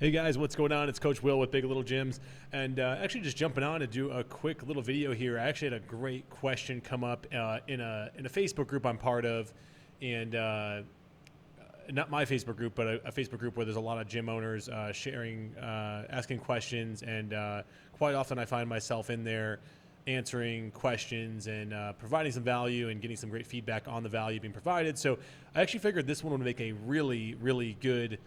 Hey guys, what's going on? It's Coach Will with Big Little Gyms, and actually just jumping on to do a quick little video here. I actually had a great question come up in a Facebook group I'm part of, and not my Facebook group, but a Facebook group where there's a lot of gym owners sharing, asking questions, and quite often I find myself in there answering questions and providing some value and getting some great feedback on the value being provided. So I actually figured this one would make a really, really good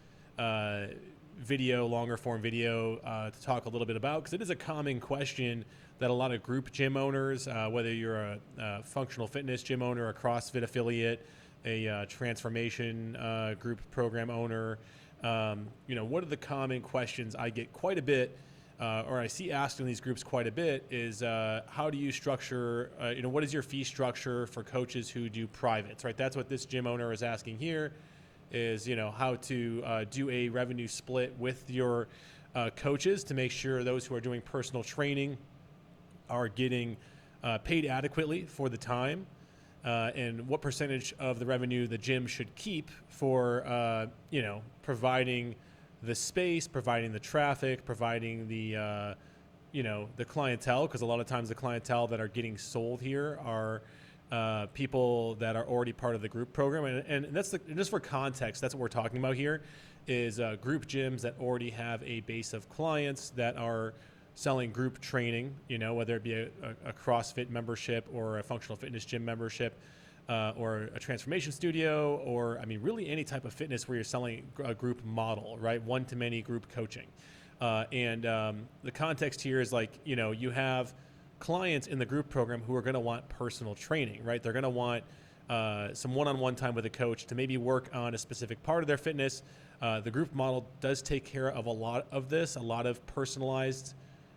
video, longer form video to talk a little bit about, because it is a common question that a lot of group gym owners, whether you're a functional fitness gym owner, a CrossFit affiliate, a transformation group program owner, what are the common questions I get quite a bit, or I see asked in these groups quite a bit, is how do you structure, what is your fee structure for coaches who do privates, right? That's what this gym owner is asking here. Is how to do a revenue split with your coaches to make sure those who are doing personal training are getting paid adequately for the time, and what percentage of the revenue the gym should keep for providing the space, providing the traffic, providing the the clientele, because a lot of times the clientele that are getting sold here are people that are already part of the group program. And that's just for context, that's what we're talking about here, is group gyms that already have a base of clients that are selling group training, whether it be a CrossFit membership or a functional fitness gym membership, or a transformation studio, or really any type of fitness where you're selling a group model, right? One-to-many group coaching. The context here is you have clients in the group program who are going to want personal training, right? They're going to want some one-on-one time with a coach to maybe work on a specific part of their fitness. The group model does take care of a lot of this, a lot of personalized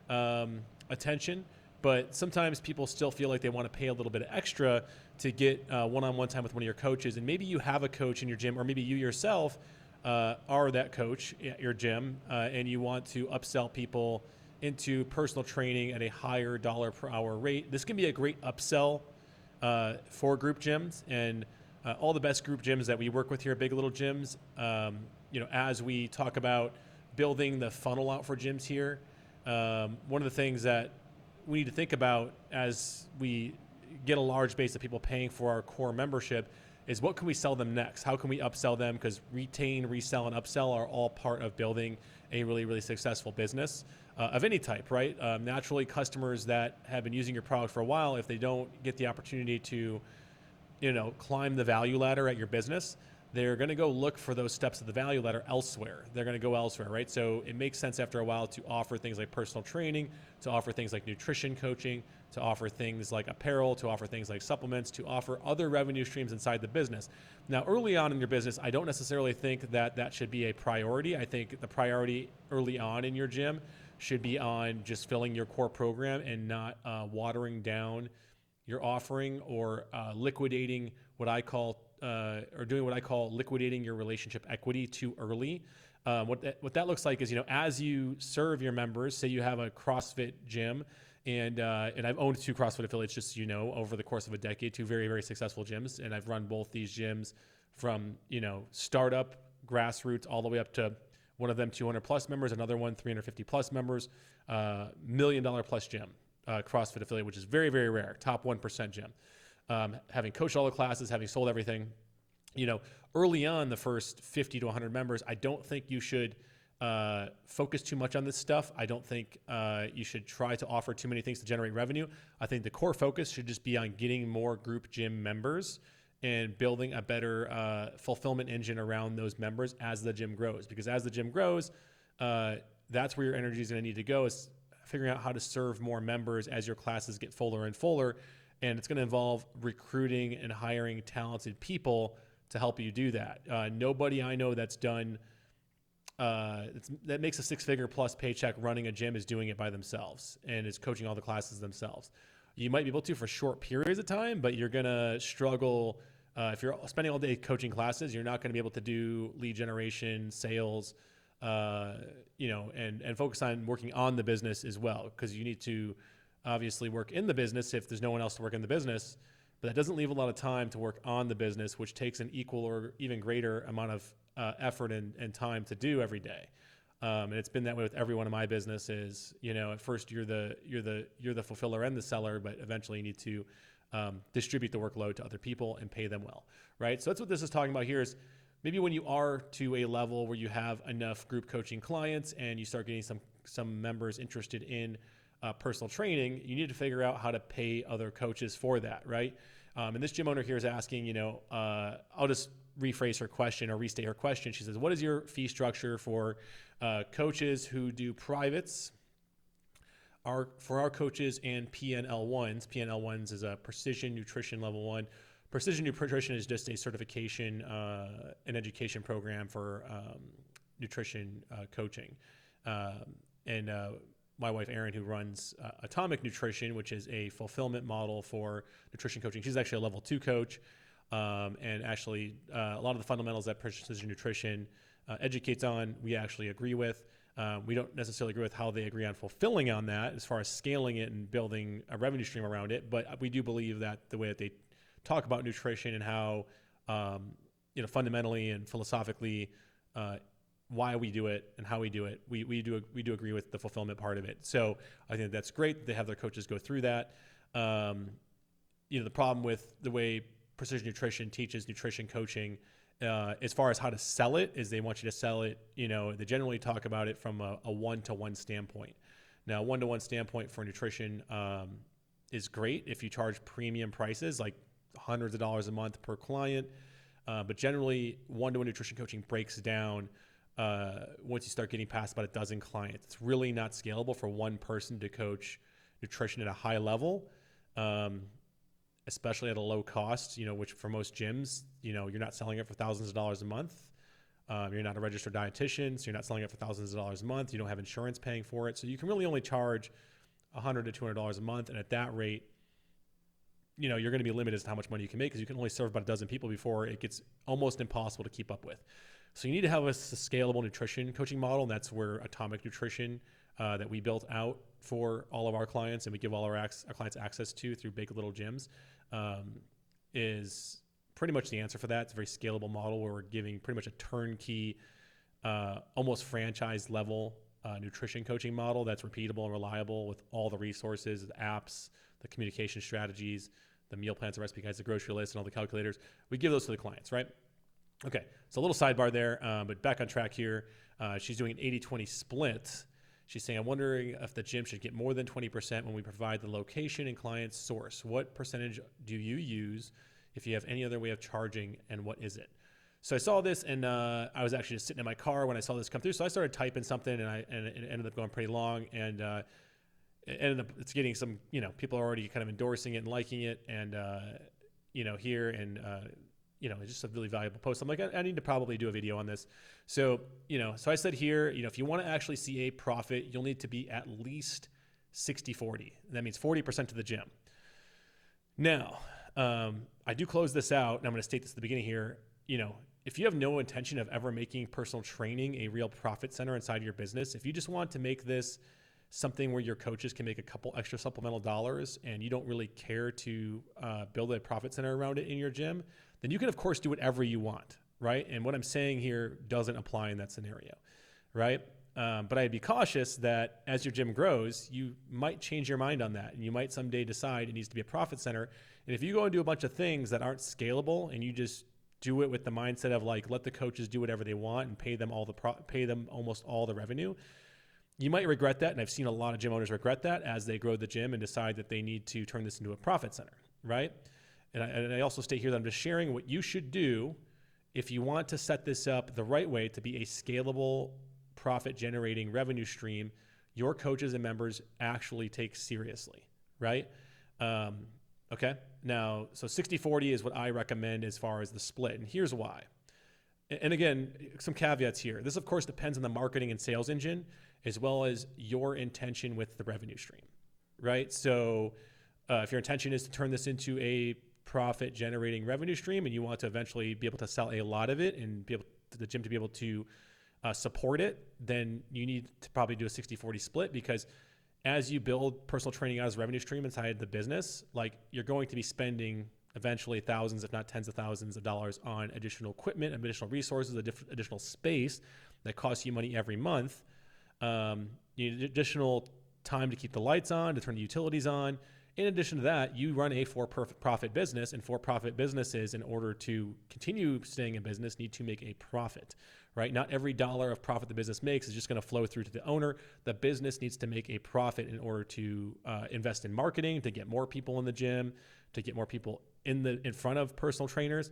attention, but sometimes people still feel like they want to pay a little bit extra to get one-on-one time with one of your coaches. And maybe you have a coach in your gym, or maybe you yourself are that coach at your gym, and you want to upsell people into personal training at a higher dollar per hour rate. This can be a great upsell for group gyms, and all the best group gyms that we work with here at Big Little Gyms, as we talk about building the funnel out for gyms here, one of the things that we need to think about as we get a large base of people paying for our core membership is, what can we sell them next? How can we upsell them? Because retain, resell, and upsell are all part of building a really, really successful business of any type, right? Naturally, customers that have been using your product for a while, if they don't get the opportunity to, climb the value ladder at your business, they're going to go look for those steps of the value ladder elsewhere. They're going to go elsewhere, right? So it makes sense after a while to offer things like personal training, to offer things like nutrition coaching, to offer things like apparel, to offer things like supplements, to offer other revenue streams inside the business. Now, early on in your business, I don't necessarily think that should be a priority. I think the priority early on in your gym should be on just filling your core program and not watering down your offering, or liquidating what I call doing what I call liquidating your relationship equity too early. What that looks like is, as you serve your members, say you have a CrossFit gym, and I've owned 2 CrossFit affiliates, just over the course of a decade, 2 very, very successful gyms, and I've run both these gyms from startup, grassroots, all the way up to one of them 200 plus members, another one 350 plus members, $1 million plus gym, CrossFit affiliate, which is very, very rare, top 1% gym. Having coached all the classes, having sold everything, early on, the first 50 to 100 members, I don't think you should focus too much on this stuff. I don't think you should try to offer too many things to generate revenue. I think the core focus should just be on getting more group gym members and building a better fulfillment engine around those members as the gym grows. Because as the gym grows, that's where your energy is going to need to go, is figuring out how to serve more members as your classes get fuller and fuller. And it's going to involve recruiting and hiring talented people to help you do that. Nobody I know that's done that makes a 6-figure plus paycheck running a gym is doing it by themselves and is coaching all the classes themselves. You might be able to for short periods of time, but you're going to struggle. If you're spending all day coaching classes, you're not going to be able to do lead generation, sales, and focus on working on the business as well, because you need to obviously work in the business if there's no one else to work in the business. But that doesn't leave a lot of time to work on the business, which takes an equal or even greater amount of effort and time to do every day. And it's been that way with every one of my businesses. At first you're the fulfiller and the seller, but eventually you need to distribute the workload to other people and pay them well, right? So that's what this is talking about here is maybe when you are to a level where you have enough group coaching clients and you start getting some members interested in personal training, you need to figure out how to pay other coaches for that, right? And this gym owner here is asking, I'll just rephrase her question or restate her question. She says, what is your fee structure for coaches who do privates? For our coaches and PNL1s. PNL1s is a Precision Nutrition Level 1. Precision Nutrition is just a certification and education program for nutrition coaching. And my wife, Erin, who runs Atomic Nutrition, which is a fulfillment model for nutrition coaching. She's actually a level 2 coach. And actually, a lot of the fundamentals that Precision Nutrition educates on, we actually agree with. We don't necessarily agree with how they agree on fulfilling on that as far as scaling it and building a revenue stream around it. But we do believe that the way that they talk about nutrition and how, fundamentally and philosophically, why we do it and how we do it, we do agree with the fulfillment part of it. So I think that's great. They have their coaches go through that. The problem with the way Precision Nutrition teaches nutrition coaching, as far as how to sell it, is they want you to sell it, they generally talk about it from a one-to-one standpoint. Now, one-to-one standpoint for nutrition is great if you charge premium prices, like hundreds of dollars a month per client. But generally, one-to-one nutrition coaching breaks down once you start getting past about a dozen clients. It's really not scalable for one person to coach nutrition at a high level. Especially at a low cost, which for most gyms, you're not selling it for thousands of dollars a month. You're not a registered dietitian, so you're not selling it for thousands of dollars a month. You don't have insurance paying for it. So you can really only charge $100 to $200 a month. And at that rate, you're going to be limited as to how much money you can make because you can only serve about a dozen people before it gets almost impossible to keep up with. So you need to have a scalable nutrition coaching model. And that's where Atomic Nutrition that we built out for all of our clients and we give all our clients access to through Big Little Gyms is pretty much the answer for that. It's a very scalable model where we're giving pretty much a turnkey, almost franchise level nutrition coaching model that's repeatable and reliable with all the resources, the apps, the communication strategies, the meal plans, the recipe guides, the grocery list, and all the calculators. We give those to the clients, right? Okay, so a little sidebar there, but back on track here. She's doing an 80-20 split. She's saying, I'm wondering if the gym should get more than 20% when we provide the location and client source. What percentage do you use if you have any other way of charging, and what is it? So I saw this, and I was actually just sitting in my car when I saw this come through. So I started typing something, and it ended up going pretty long, and it's getting some, people are already kind of endorsing it and liking it, and here, and it's just a really valuable post. I'm like, I need to probably do a video on this. So, so I said here, if you want to actually see a profit, you'll need to be at least 60-40. That means 40% to the gym. Now, I do close this out, and I'm going to state this at the beginning here. If you have no intention of ever making personal training a real profit center inside your business, if you just want to make this something where your coaches can make a couple extra supplemental dollars and you don't really care to build a profit center around it in your gym, then you can, of course, do whatever you want, right? And what I'm saying here doesn't apply in that scenario, right? But I'd be cautious that as your gym grows, you might change your mind on that. And you might someday decide it needs to be a profit center. And if you go and do a bunch of things that aren't scalable and you just do it with the mindset of like, let the coaches do whatever they want and pay them almost all the revenue, you might regret that. And I've seen a lot of gym owners regret that as they grow the gym and decide that they need to turn this into a profit center, right? And I also state here that I'm just sharing what you should do if you want to set this up the right way to be a scalable, profit-generating revenue stream your coaches and members actually take seriously, right? Okay. Now, so 60-40 is what I recommend as far as the split. And here's why. And again, some caveats here. This, of course, depends on the marketing and sales engine as well as your intention with the revenue stream, right? So if your intention is to turn this into a profit generating revenue stream and you want to eventually be able to sell a lot of it and be able to, the gym to be able to support it, then you need to probably do a 60-40 split, because as you build personal training out as a revenue stream inside the business, like you're going to be spending eventually thousands, if not tens of thousands of dollars on additional equipment, additional resources, additional space that costs you money every month. You need additional time to keep the lights on, to turn the utilities on. In addition to that, you run a for-profit business, and for-profit businesses, in order to continue staying in business, need to make a profit, right? Not every dollar of profit the business makes is just going to flow through to the owner. The business needs to make a profit in order to invest in marketing, to get more people in the gym, to get more people in front of personal trainers.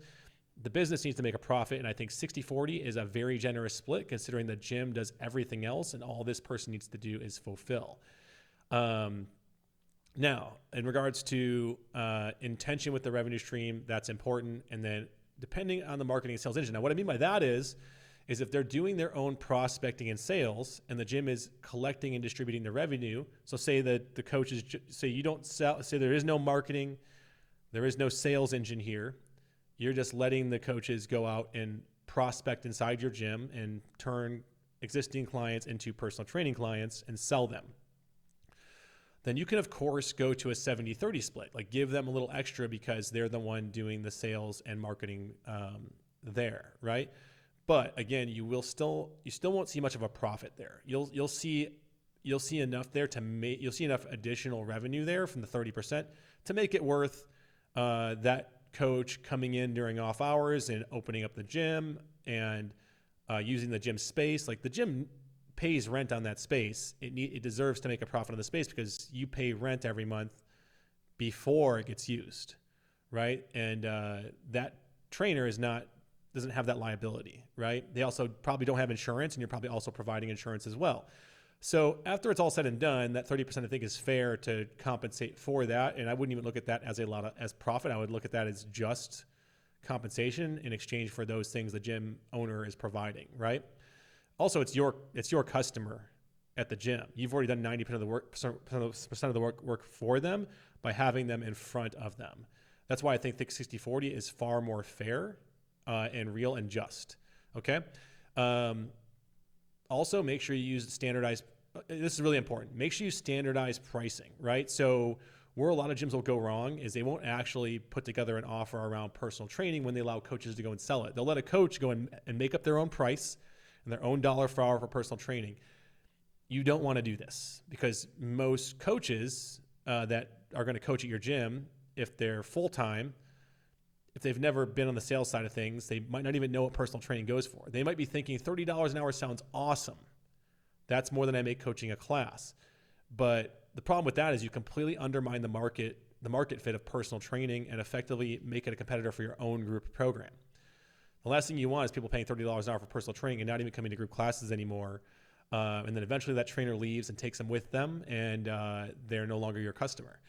The business needs to make a profit, and I think 60-40 is a very generous split, considering the gym does everything else, and all this person needs to do is fulfill. Now, in regards to intention with the revenue stream, that's important. And then depending on the marketing and sales engine. Now, what I mean by that is if they're doing their own prospecting and sales, and the gym is collecting and distributing the revenue. So say that the coaches say you don't sell, say there is no marketing, there is no sales engine here. You're just letting the coaches go out and prospect inside your gym and turn existing clients into personal training clients and sell them. Then you can, of course, go to a 70-30 split, like give them a little extra because they're the one doing the sales and marketing there, right? But again, you still won't see much of a profit there. You'll see enough there you'll see enough additional revenue there from the 30% to make it worth that coach coming in during off hours and opening up the gym and using the gym space. Like the gym pays rent on that space. It deserves to make a profit on the space because you pay rent every month before it gets used, right? And that trainer doesn't have that liability, right? They also probably don't have insurance, and you're probably also providing insurance as well. So after it's all said and done, that 30% I think is fair to compensate for that. And I wouldn't even look at that as profit. I would look at that as just compensation in exchange for those things the gym owner is providing, right? Also, it's your customer at the gym. You've already done 90% of the work, percent of the work for them by having them in front of them. That's why I think 60-40 is far more fair and real and just. Okay. Also, make sure you use standardized. This is really important. Make sure you standardize pricing, right? So where a lot of gyms will go wrong is they won't actually put together an offer around personal training when they allow coaches to go and sell it. They'll let a coach go and make up their own price and their own dollar per hour for personal training. You don't want to do this because most coaches that are going to coach at your gym, if they're full-time, if they've never been on the sales side of things, they might not even know what personal training goes for. They might be thinking $30 an hour sounds awesome. That's more than I make coaching a class. But the problem with that is you completely undermine the market fit of personal training and effectively make it a competitor for your own group program. The last thing you want is people paying $30 an hour for personal training and not even coming to group classes anymore. And then eventually that trainer leaves and takes them with them, and they're no longer your customer.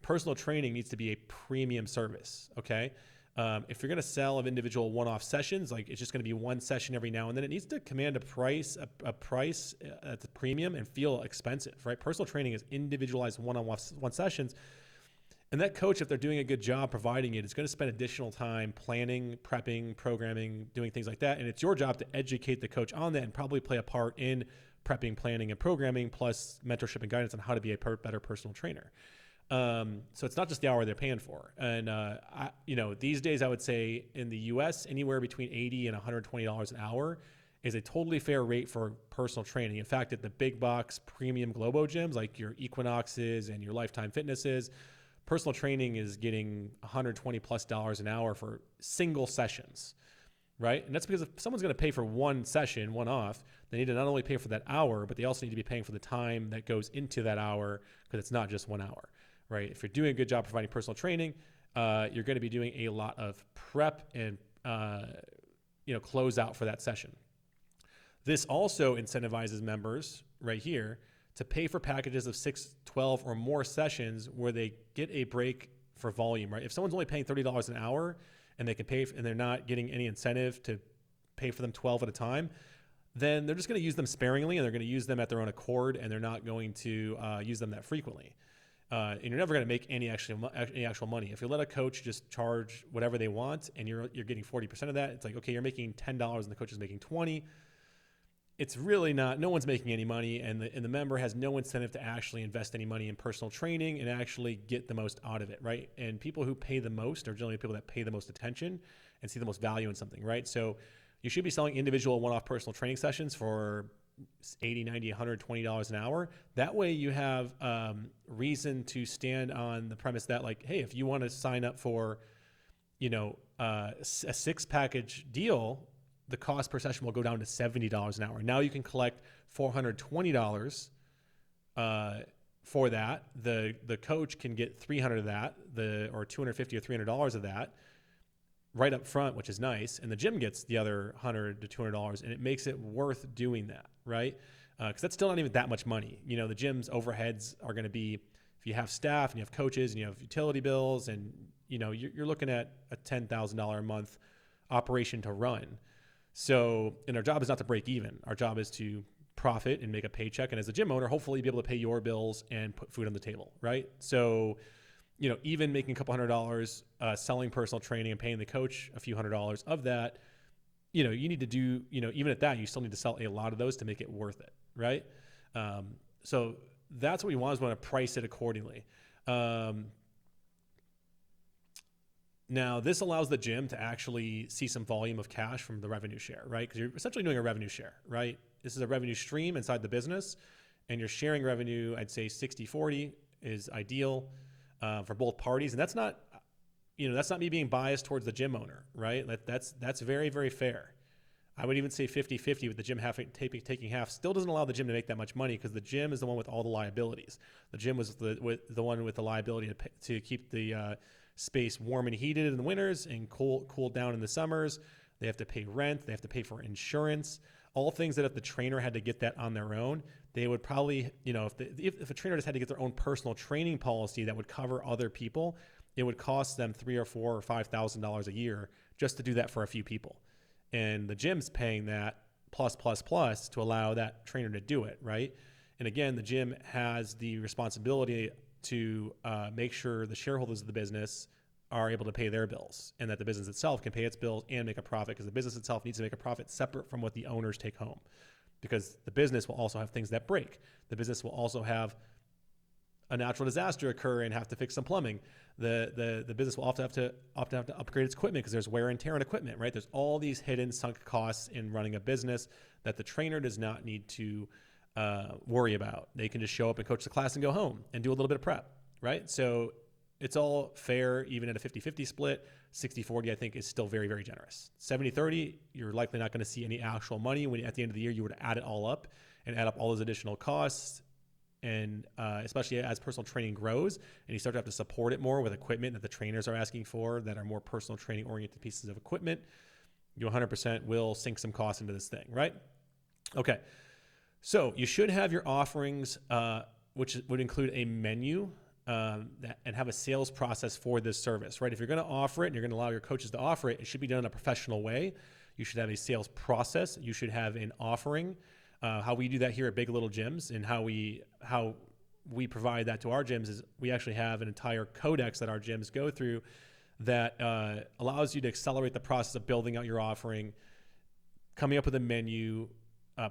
Personal training needs to be a premium service, okay? If you're going to sell of individual one-off sessions, like it's just going to be one session every now and then, it needs to command a price at the premium and feel expensive, right? Personal training is individualized one sessions. And that coach, if they're doing a good job providing it, is going to spend additional time planning, prepping, programming, doing things like that. And it's your job to educate the coach on that and probably play a part in prepping, planning, and programming, plus mentorship and guidance on how to be a better personal trainer. So it's not just the hour they're paying for. And, these days I would say in the US, anywhere between $80 and $120 an hour is a totally fair rate for personal training. In fact, at the big box premium Globo gyms, like your Equinoxes and your Lifetime Fitnesses, personal training is getting $120+ an hour for single sessions, right? And that's because if someone's going to pay for one session, one off, they need to not only pay for that hour, but they also need to be paying for the time that goes into that hour, because it's not just 1 hour, right? If you're doing a good job providing personal training, you're going to be doing a lot of prep and close out for that session. This also incentivizes members right here to pay for packages of 6, 12, or more sessions where they get a break for volume, right? If someone's only paying $30 an hour and they can pay and they're not getting any incentive to pay for them 12 at a time, then they're just going to use them sparingly, and they're going to use them at their own accord, and they're not going to use them that frequently. And you're never going to make any actual money. If you let a coach just charge whatever they want and you're getting 40% of that, it's like, okay, you're making $10 and the coach is making $20. It's really not, no one's making any money, and the member has no incentive to actually invest any money in personal training and actually get the most out of it, right? And people who pay the most are generally people that pay the most attention and see the most value in something, right? So you should be selling individual one-off personal training sessions for $80, $90, $120 an hour. That way you have reason to stand on the premise that, like, hey, if you want to sign up for, a 6-package deal, the cost per session will go down to $70 an hour. Now you can collect $420 for that. The coach can get $300 of that, or $250 or $300 of that right up front, which is nice. And the gym gets the other $100 to $200, and it makes it worth doing that, right? Because that's still not even that much money. The gym's overheads are going to be, if you have staff and you have coaches and you have utility bills, and you're looking at a $10,000 a month operation to run. So, and our job is not to break even. Our job is to profit and make a paycheck. And as a gym owner, hopefully be able to pay your bills and put food on the table, right? So, even making a couple $100, selling personal training and paying the coach a few $100 of that, you need to do, even at that, you still need to sell a lot of those to make it worth it, right? So that's what we want, is want to price it accordingly. Now, this allows the gym to actually see some volume of cash from the revenue share, right? Because you're essentially doing a revenue share, right? This is a revenue stream inside the business, and you're sharing revenue. I'd say 60-40 is ideal for both parties. And that's not, that's not me being biased towards the gym owner, right? That's very, very fair. I would even say 50-50, with the gym taking half. Still doesn't allow the gym to make that much money, because the gym is the one with all the liabilities. The gym was the one with the liability to keep the space warm and heated in the winters and cool down in the summers. They have to pay rent. They have to pay for insurance. All things that if the trainer had to get that on their own, they would probably, if a trainer just had to get their own personal training policy that would cover other people, it would cost them $3,000 or $4,000 or $5,000 a year just to do that for a few people. And the gym's paying that plus to allow that trainer to do it, right? And again, the gym has the responsibility to make sure the shareholders of the business are able to pay their bills, and that the business itself can pay its bills and make a profit, because the business itself needs to make a profit separate from what the owners take home, because the business will also have things that break. The business will also have a natural disaster occur and have to fix some plumbing. The business will often have to upgrade its equipment, because there's wear and tear on equipment, right? There's all these hidden sunk costs in running a business that the trainer does not need to worry about. They can just show up and coach the class and go home and do a little bit of prep, right? So it's all fair, even at a 50-50 split. 60-40, I think, is still very, very generous. 70-30, you're likely not going to see any actual money when at the end of the year you were to add it all up and add up all those additional costs. And especially as personal training grows and you start to have to support it more with equipment that the trainers are asking for that are more personal training oriented pieces of equipment, you 100% will sink some costs into this thing, right? Okay. So you should have your offerings, which would include a menu, and have a sales process for this service, right? If you're going to offer it and you're going to allow your coaches to offer it, it should be done in a professional way. You should have a sales process. You should have an offering. How we do that here at Big Little Gyms, and how we provide that to our gyms, is we actually have an entire codex that our gyms go through that allows you to accelerate the process of building out your offering, coming up with a menu,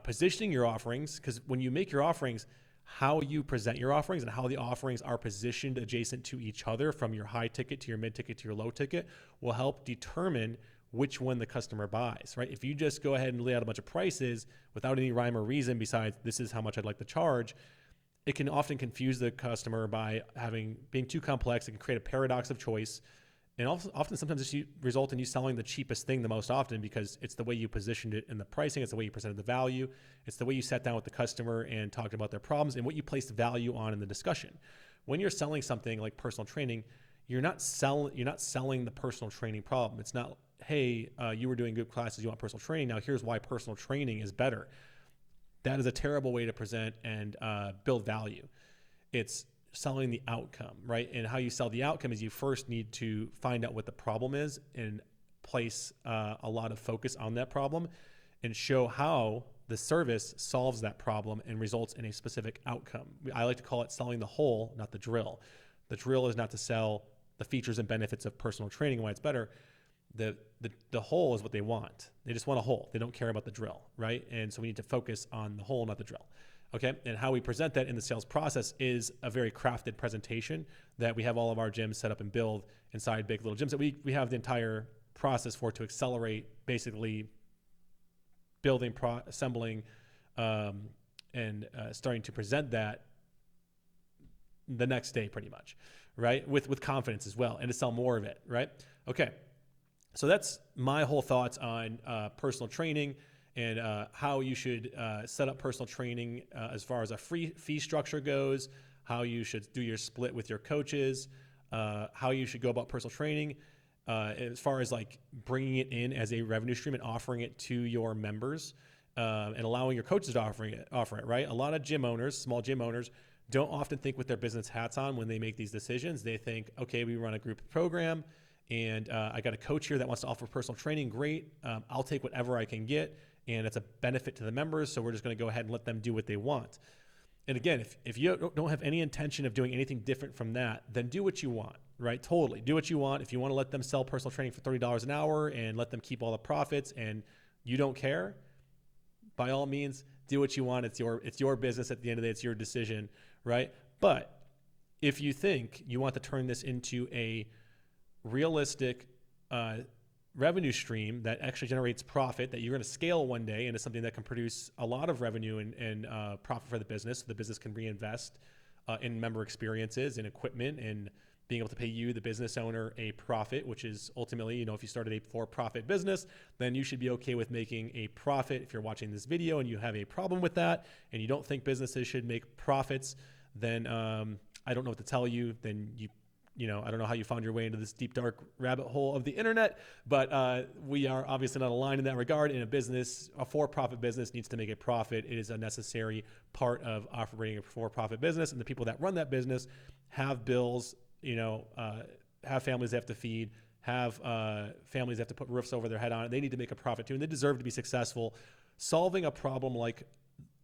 positioning your offerings, because when you make your offerings, how you present your offerings and how the offerings are positioned adjacent to each other, from your high ticket to your mid ticket to your low ticket, will help determine which one the customer buys, right? If you just go ahead and lay out a bunch of prices without any rhyme or reason besides this is how much I'd like to charge, it can often confuse the customer by being too complex. It can create a paradox of choice. And often sometimes it result in you selling the cheapest thing the most often, because it's the way you positioned it in the pricing, it's the way you presented the value, it's the way you sat down with the customer and talked about their problems and what you placed value on in the discussion. When you're selling something like personal training, you're not selling the personal training problem. It's not, hey, you were doing good classes, you want personal training, now here's why personal training is better. That is a terrible way to present and build value. It's selling the outcome, right? And how you sell the outcome is you first need to find out what the problem is and place a lot of focus on that problem and show how the service solves that problem and results in a specific outcome. I like to call it selling the whole, not the drill. The drill is not to sell the features and benefits of personal training and why it's better. The whole is what they want. They just want a whole. They don't care about the drill, right? And so we need to focus on the whole, not the drill. Okay, and how we present that in the sales process is a very crafted presentation that we have all of our gyms set up and build inside Big Little Gyms, that we have the entire process for, to accelerate basically building, assembling, and starting to present that the next day pretty much, right? With confidence as well, and to sell more of it, right? Okay. So that's my whole thoughts on personal training and how you should set up personal training as far as a free fee structure goes, how you should do your split with your coaches, how you should go about personal training, as far as like bringing it in as a revenue stream and offering it to your members, and allowing your coaches to offer it, right? A lot of gym owners, small gym owners, don't often think with their business hats on when they make these decisions. They think, okay, we run a group program, and I got a coach here that wants to offer personal training. Great. I'll take whatever I can get, and it's a benefit to the members, so we're just going to go ahead and let them do what they want. And again, if you don't have any intention of doing anything different from that, then do what you want, right? Totally. Do what you want. If you want to let them sell personal training for $30 an hour and let them keep all the profits and you don't care, by all means, do what you want. It's your business at the end of the day. It's your decision, right? But if you think you want to turn this into a realistic revenue stream that actually generates profit, that you're going to scale one day into something that can produce a lot of revenue and profit for the business, so the business can reinvest in member experiences and equipment and being able to pay you, the business owner, a profit, which is ultimately, if you started a for-profit business, then you should be okay with making a profit. If you're watching this video and you have a problem with that and you don't think businesses should make profits, then I don't know what to tell you. Then I don't know how you found your way into this deep, dark rabbit hole of the internet, but we are obviously not aligned in that regard. In a business, a for-profit business needs to make a profit. It is a necessary part of operating a for-profit business, and the people that run that business have bills, have families they have to feed, have families they have to put roofs over their head on. They need to make a profit too, and they deserve to be successful. Solving a problem like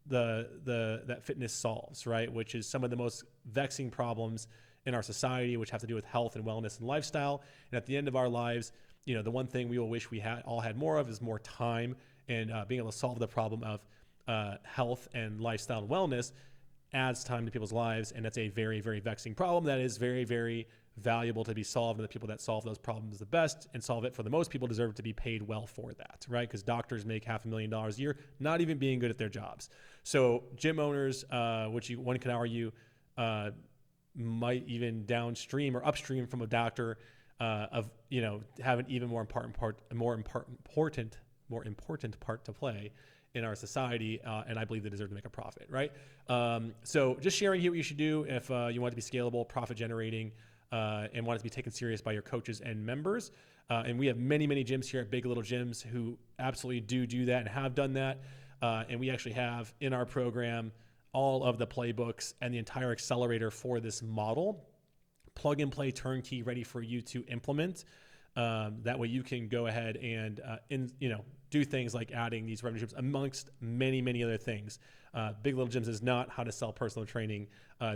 that fitness solves, right, which is some of the most vexing problems in our society, which have to do with health and wellness and lifestyle. And at the end of our lives, the one thing we will wish we all had more of is more time, and being able to solve the problem of health and lifestyle and wellness adds time to people's lives. And that's a very, very vexing problem that is very, very valuable to be solved. And the people that solve those problems the best and solve it for the most people deserve to be paid well for that, right? Because doctors make $500,000 a year, not even being good at their jobs. So gym owners, which one can argue, might even downstream or upstream from a doctor have an even more important part to play in our society, and I believe they deserve to make a profit, right? So just sharing here what you should do if you want to be scalable, profit generating, and want it to be taken serious by your coaches and members. And we have many, many gyms here at Big Little Gyms who absolutely do that and have done that. And we actually have in our program all of the playbooks and the entire accelerator for this model, plug and play, turnkey, ready for you to implement. That way you can go ahead and do things like adding these revenue streams amongst many, many other things. Big Little Gyms is not how to sell personal training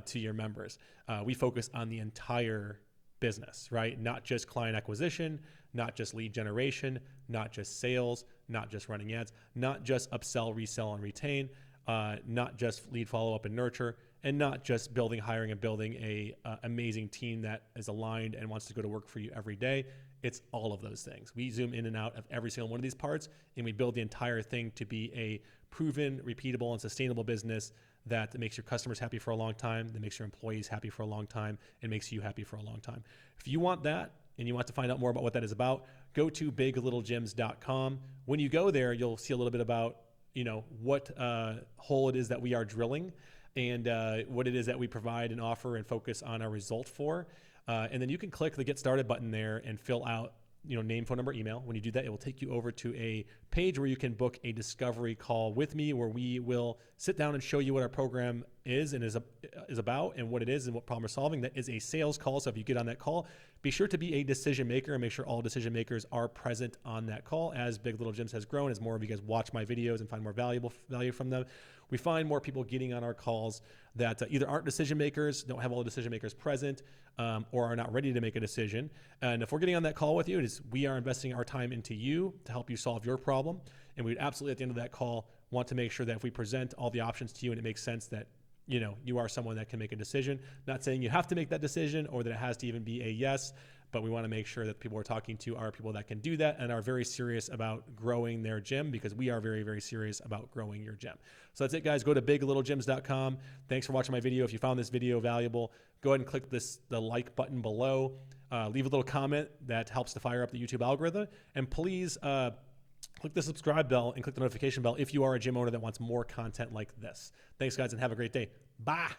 to your members. We focus on the entire business, right? Not just client acquisition, not just lead generation, not just sales, not just running ads, not just upsell, resell, and retain, not just lead follow-up and nurture, and not just hiring and building a amazing team that is aligned and wants to go to work for you every day. It's all of those things. We zoom in and out of every single one of these parts, and we build the entire thing to be a proven, repeatable, and sustainable business that makes your customers happy for a long time, that makes your employees happy for a long time, and makes you happy for a long time. If you want that and you want to find out more about what that is about, go to biglittlegyms.com. When you go there, you'll see a little bit about what hole it is that we are drilling and what it is that we provide and offer and focus on our result for. And then you can click the Get Started button there and fill out name, phone number, email. When you do that, it will take you over to a page where you can book a discovery call with me, where we will sit down and show you what our program is and is about and what it is and what problem we're solving. That is a sales call. So if you get on that call, be sure to be a decision maker and make sure all decision makers are present on that call. As Big Little Gyms has grown, as more of you guys watch my videos and find more value from them, we find more people getting on our calls that either aren't decision makers, don't have all the decision makers present, or are not ready to make a decision. And if we're getting on that call with you, we are investing our time into you to help you solve your problem. And we'd absolutely, at the end of that call, want to make sure that if we present all the options to you and it makes sense that you are someone that can make a decision. Not saying you have to make that decision or that it has to even be a yes, but we want to make sure that people we're talking to are people that can do that and are very serious about growing their gym, because we are very, very serious about growing your gym. So that's it, guys. Go to biglittlegyms.com. Thanks for watching my video. If you found this video valuable, go ahead and click the like button below. Leave a little comment that helps to fire up the YouTube algorithm. And please click the subscribe bell and click the notification bell if you are a gym owner that wants more content like this. Thanks, guys, and have a great day. Bye.